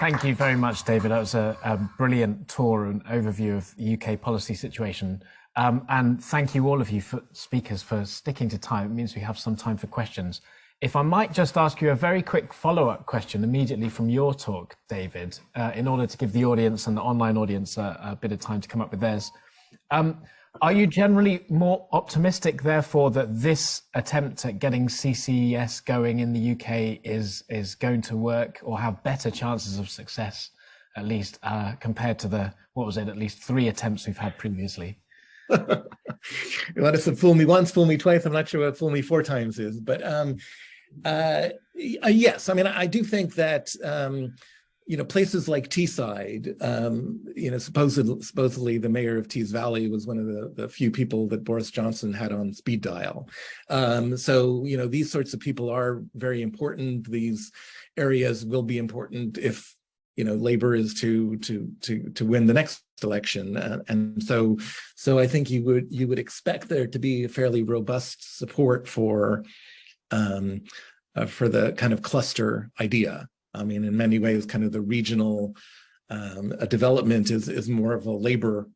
Thank you very much, David. That was a brilliant tour and overview of the UK policy situation. And thank you all of you speakers for sticking to time. It means we have some time for questions. If I might just ask you a very quick follow-up question immediately from your talk, David, in order to give the audience and the online audience a bit of time to come up with theirs. Are you generally more optimistic, therefore, that this attempt at getting CCS going in the UK is going to work, or have better chances of success, at least compared to the, at least 3 attempts we've had previously? You want us to fool me once, fool me twice. I'm not sure what fool me 4 times is, but yes. I mean, I do think that places like Teesside, supposedly the mayor of Tees Valley was one of the few people that Boris Johnson had on speed dial. So these sorts of people are very important. These areas will be important if Labour is to win the next election, and so I think you would expect there to be a fairly robust support for the kind of cluster idea. I mean, in many ways, kind of the regional development is more of a Labour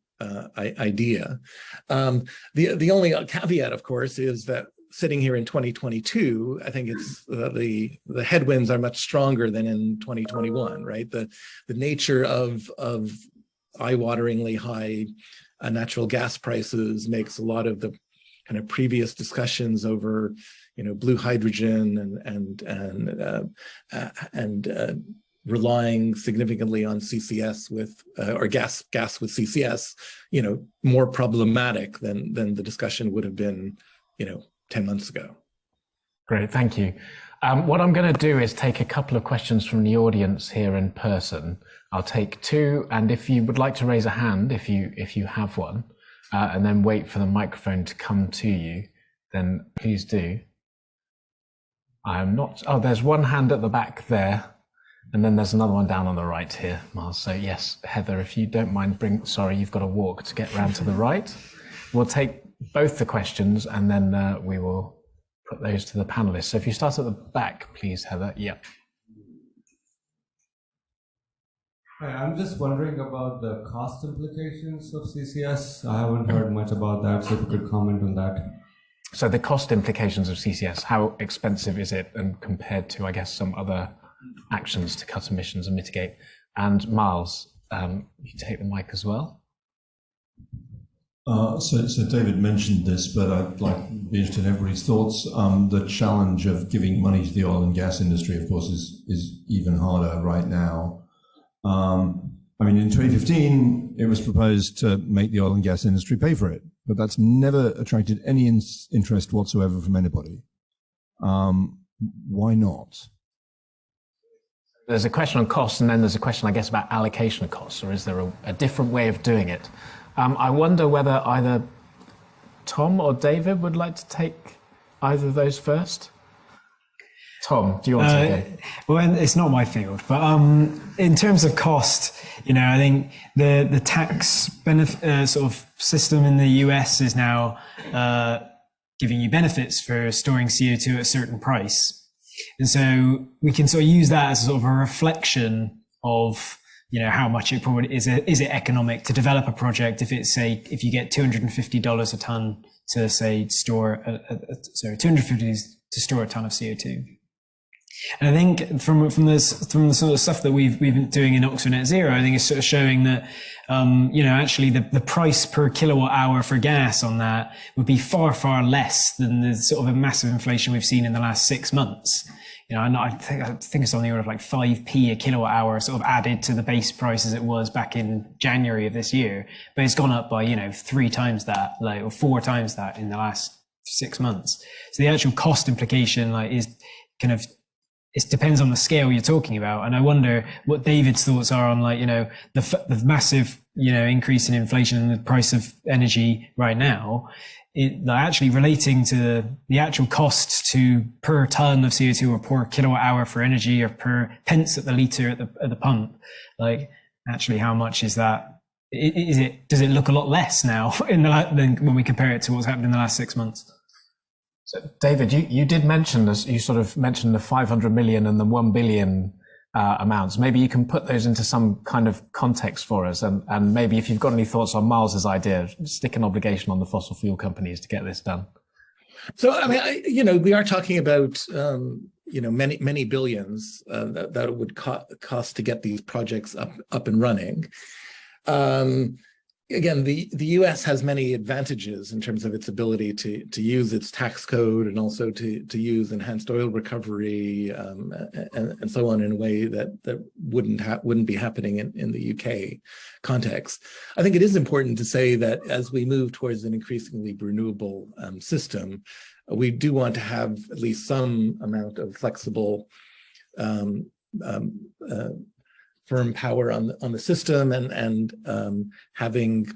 idea. The only caveat, of course, is that sitting here in 2022, I think it's the headwinds are much stronger than in 2021, right? The nature of eye-wateringly high natural gas prices makes a lot of the kind of previous discussions over, blue hydrogen and relying significantly on CCS or gas with CCS, more problematic than the discussion would have been, 10 months ago. Great, thank you. What I'm going to do is take a couple of questions from the audience here in person. I'll take 2, and if you would like to raise a hand, if you have one, and then wait for the microphone to come to you, then please do. There's one hand at the back there, and then there's another one down on the right here, Miles. So yes, Heather, if you don't mind, sorry, you've got to walk to get round to the right. We'll take both the questions, and then we will put those to the panelists. So if you start at the back, please, Heather. Yep. Hi, I'm just wondering about the cost implications of CCS. I haven't heard much about that, so if you could comment on that. So the cost implications of CCS, how expensive is it, and compared to, I guess, some other actions to cut emissions and mitigate? And Miles, you take the mic as well. So David mentioned this, but I'd like to be interested in everybody's thoughts. The challenge of giving money to the oil and gas industry, of course, is even harder right now. I mean, in 2015, it was proposed to make the oil and gas industry pay for it, but that's never attracted any interest whatsoever from anybody. Why not? There's a question on costs, and then there's a question, I guess, about allocation of costs, or is there a different way of doing it? I wonder whether either Tom or David would like to take either of those first. Tom, do you want to go? Well, it's not my field, but in terms of cost, I think the tax benefit sort of system in the US is now giving you benefits for storing CO2 at a certain price. And so we can sort of use that as sort of a reflection of, how much it probably is it economic to develop a project if you get $250 a ton to store $250 to store a ton of CO2. And I think from the sort of stuff that we've been doing in Oxford Net Zero, I think it's sort of showing that actually the price per kilowatt hour for gas on that would be far, far less than the sort of a massive inflation we've seen in the last 6 months. I think it's on the order of like 5p a kilowatt hour sort of added to the base price as it was back in January of this year. But it's gone up by, 3 times that, or 4 times that in the last 6 months. So the actual cost implication is kind of, it depends on the scale you're talking about. And I wonder what David's thoughts are on the massive, increase in inflation and the price of energy right now. Actually relating to the actual costs to per ton of CO2 or per kilowatt hour for energy or per pence at the litre at the pump. Actually, how much is that? Does it look a lot less now than when we compare it to what's happened in the last 6 months? So, David, you did mention this. You sort of mentioned the 500 million and the 1 billion amounts. Maybe you can put those into some kind of context for us, and maybe if you've got any thoughts on Miles's idea, stick an obligation on the fossil fuel companies to get this done. So, I mean, we are talking about many billions that it would cost to get these projects up and running. Again, the U.S. has many advantages in terms of its ability to use its tax code and also to use enhanced oil recovery and so on in a way that wouldn't be happening in the UK context. I think it is important to say that as we move towards an increasingly renewable system, we do want to have at least some amount of flexible firm power on the system, and having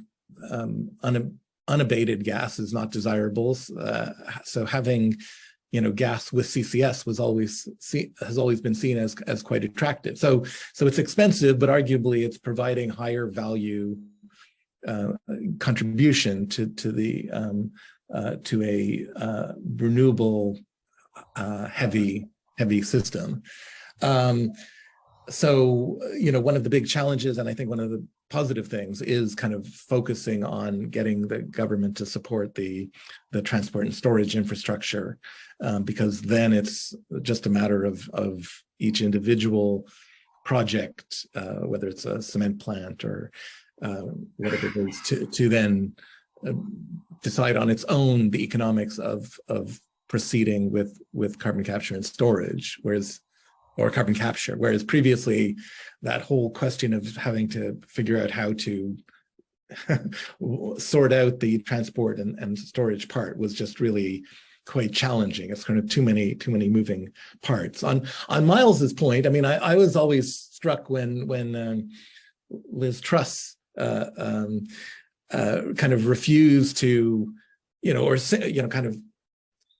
unabated gas is not desirable. So having gas with CCS has always been seen as quite attractive. So it's expensive, but arguably it's providing higher value contribution to a renewable heavy system. So, one of the big challenges, and I think one of the positive things, is kind of focusing on getting the government to support the transport and storage infrastructure, because then it's just a matter of each individual project, whether it's a cement plant or whatever it is, to then decide on its own the economics of proceeding with carbon capture and storage, or carbon capture, whereas previously that whole question of having to figure out how to sort out the transport and storage part was just really quite challenging. It's kind of too many moving parts. On Miles's point, I mean, I was always struck when Liz Truss kind of refused to, kind of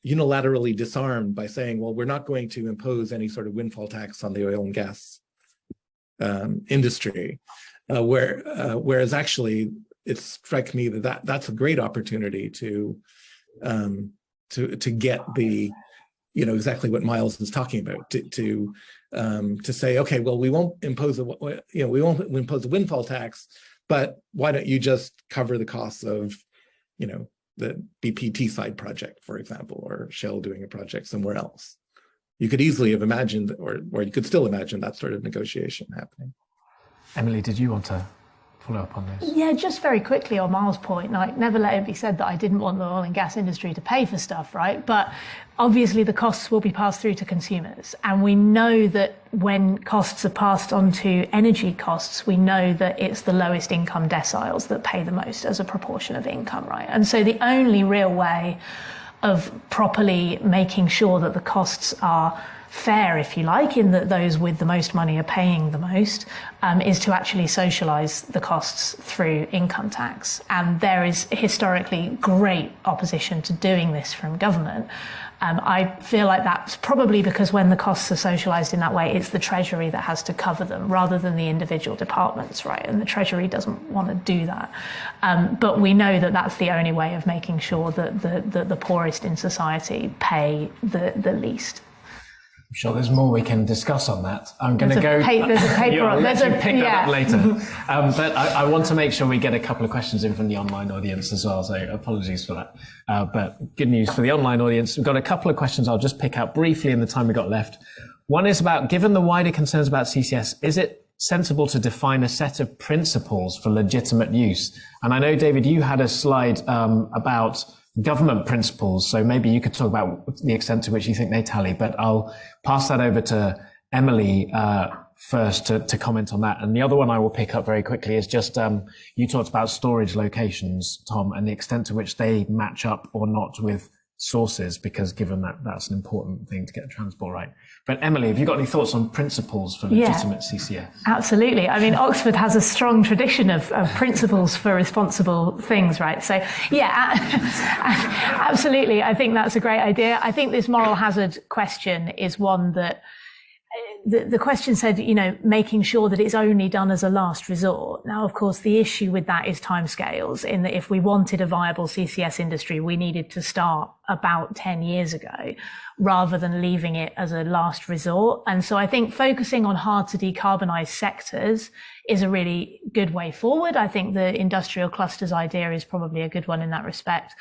unilaterally disarmed by saying, well, we're not going to impose any sort of windfall tax on the oil and gas industry, whereas actually it struck me that's a great opportunity to get the exactly what Miles is talking about, to say, okay, well, we won't impose a windfall tax, but why don't you just cover the costs of the BP Teesside project, for example, or Shell doing a project somewhere else. you could easily have imagined, or you could still imagine that sort of negotiation happening. Emily, did you want to follow up on this? Yeah, just very quickly on Miles' point, like never let it be said that I didn't want the oil and gas industry to pay for stuff, right? But obviously the costs will be passed through to consumers. And we know that when costs are passed on to energy costs, we know that it's the lowest income deciles that pay the most as a proportion of income, right? And so the only real way of properly making sure that the costs are fair, if you like, in that those with the most money are paying the most, is to actually socialise the costs through income tax. And there is historically great opposition to doing this from government. I feel like that's probably because when the costs are socialised in that way, it's the Treasury that has to cover them rather than the individual departments, right? And the Treasury doesn't want to do that. But we know that that's the only way of making sure that the poorest in society pay the least. I'm sure there's more we can discuss on that. I'm going to go. There's a paper on. Let's pick that up later. But I want to make sure we get a couple of questions in from the online audience as well. So apologies for that. But good news for the online audience. We've got a couple of questions I'll just pick up briefly in the time we've got left. One is about, given the wider concerns about CCS, is it sensible to define a set of principles for legitimate use? And I know, David, you had a slide about government principles, so maybe you could talk about the extent to which you think they tally, but I'll pass that over to Emily first to comment on that. And the other one I will pick up very quickly is just, you talked about storage locations, Tom, and the extent to which they match up or not with sources, because given that that's an important thing to get transport right. But Emily, have you got any thoughts on principles for legitimate CCS? Absolutely. I mean, Oxford has a strong tradition of principles for responsible things, right? So yeah, absolutely. I think that's a great idea. I think this moral hazard question is one that the question said, you know, making sure that it's only done as a last resort. Now, of course, the issue with that is timescales, in that if we wanted a viable CCS industry, we needed to start about 10 years ago rather than leaving it as a last resort. And so I think focusing on hard to decarbonize sectors is a really good way forward. I think the industrial clusters idea is probably a good one in that respect.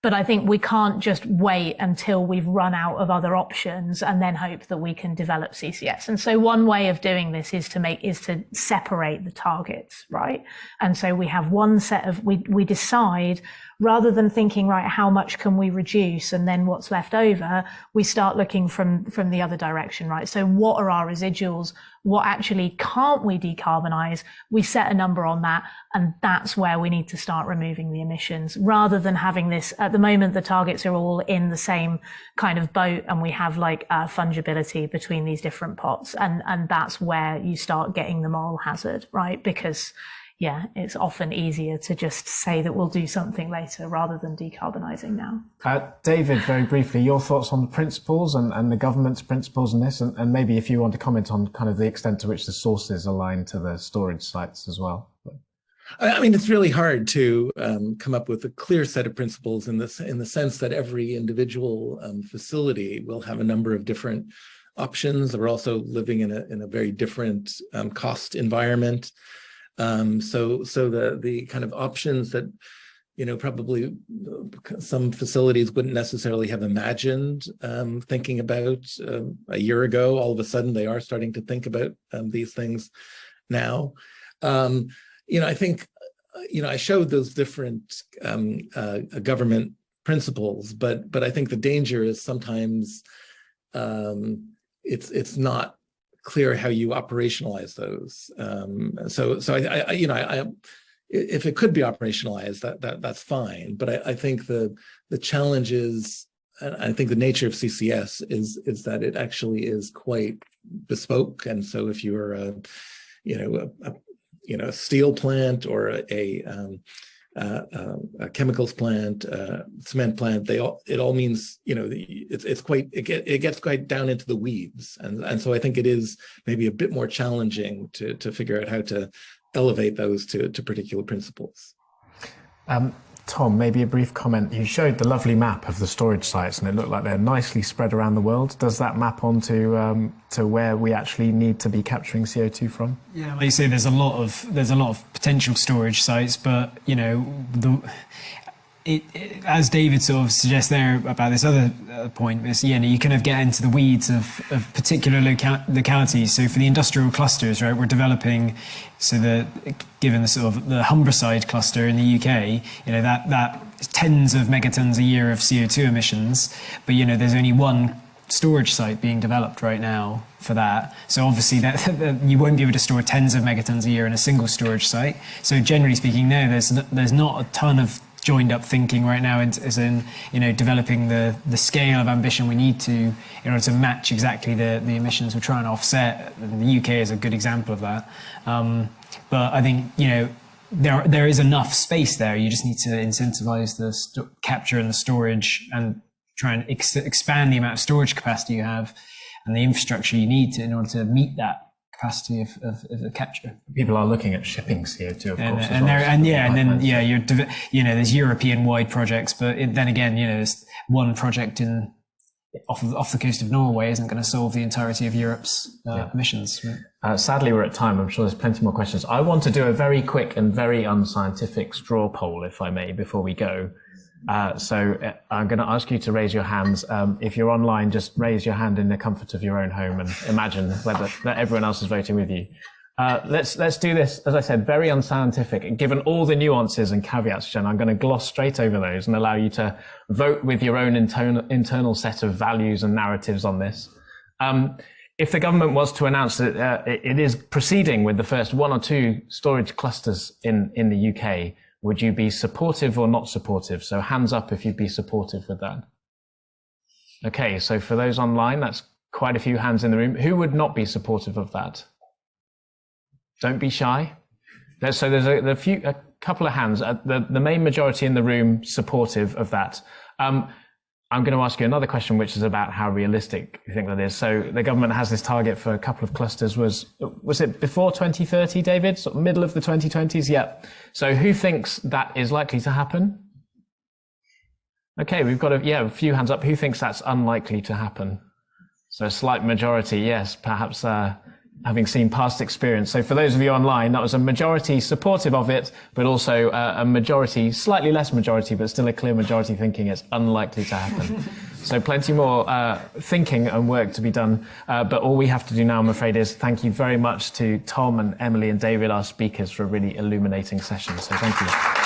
But I think we can't just wait until we've run out of other options and then hope that we can develop CCS. And so one way of doing this is to separate the targets, right? And so we have one set of, we decide, rather than thinking, right, how much can we reduce and then what's left over, we start looking from the other direction, right? So what are our residuals? What actually can't we decarbonize? We set a number on that, and that's where we need to start removing the emissions, rather than having this, at the moment, the targets are all in the same kind of boat, and we have like fungibility between these different pots. And that's where you start getting the moral hazard, right? Because yeah, it's often easier to just say that we'll do something later rather than decarbonising now. David, very briefly, your thoughts on the principles and the government's principles in this, and maybe if you want to comment on kind of the extent to which the sources align to the storage sites as well. I mean, it's really hard to come up with a clear set of principles in the sense that every individual facility will have a number of different options. We're also living in a very different cost environment. So the kind of options that, you know, probably some facilities wouldn't necessarily have imagined thinking about a year ago, all of a sudden they are starting to think about these things now. You know, I think, you know, I showed those different government principles, but I think the danger is sometimes it's not clear how you operationalize those. So I you know, if it could be operationalized, that's fine. But I think the challenge is, and I think the nature of CCS is that it actually is quite bespoke. And so if you're a steel plant or a chemicals plant, cement plant, it all means, you know, it gets quite down into the weeds. And so I think it is maybe a bit more challenging to figure out how to elevate those to particular principles. Tom, maybe a brief comment. You showed the lovely map of the storage sites and it looked like they're nicely spread around the world. Does that map onto to where we actually need to be capturing CO2 from? Yeah, like you say, there's a lot of potential storage sites, but you know, as David sort of suggests there about this other point, is, you kind of get into the weeds of particular localities. So for the industrial clusters, right, we're developing, given the sort of the Humberside cluster in the UK, that tens of megatons a year of CO2 emissions, but there's only one storage site being developed right now for that. So obviously that you won't be able to store tens of megatons a year in a single storage site. So generally speaking, no, there's not a ton of joined up thinking right now, as in developing the scale of ambition we need to in order to match exactly the emissions we're trying to offset. The UK is a good example of that. But I think there is enough space there. You just need to incentivize the capture and the storage, and try and expand the amount of storage capacity you have and the infrastructure you need in order to meet that capacity of the capture. People are looking at shipping CO2, of course. There's European-wide projects, but then again, there's one project off the coast of Norway isn't going to solve the entirety of Europe's emissions. Sadly, we're at time. I'm sure there's plenty more questions. I want to do a very quick and very unscientific straw poll, if I may, before we go. So I'm going to ask you to raise your hands. If you're online, just raise your hand in the comfort of your own home and imagine that everyone else is voting with you. Let's do this, as I said, very unscientific. Given all the nuances and caveats, Jen, I'm going to gloss straight over those and allow you to vote with your own internal set of values and narratives on this. If the government was to announce that it is proceeding with the first one or two storage clusters in the UK, would you be supportive or not supportive? So hands up if you'd be supportive with that. Okay, so for those online, that's quite a few hands in the room. Who would not be supportive of that? Don't be shy. There's a couple of hands. The main majority in the room supportive of that. I'm going to ask you another question, which is about how realistic you think that is. So the government has this target for a couple of clusters. Was it before 2030, David? Sort of middle of the 2020s? Yeah. So who thinks that is likely to happen? Okay, we've got a few hands up. Who thinks that's unlikely to happen? So a slight majority, yes, perhaps having seen past experience. So for those of you online, that was a majority supportive of it, but also a majority, slightly less majority, but still a clear majority thinking it's unlikely to happen. So plenty more thinking and work to be done. But all we have to do now, I'm afraid, is thank you very much to Tom and Emily and David, our speakers, for a really illuminating session. So thank you.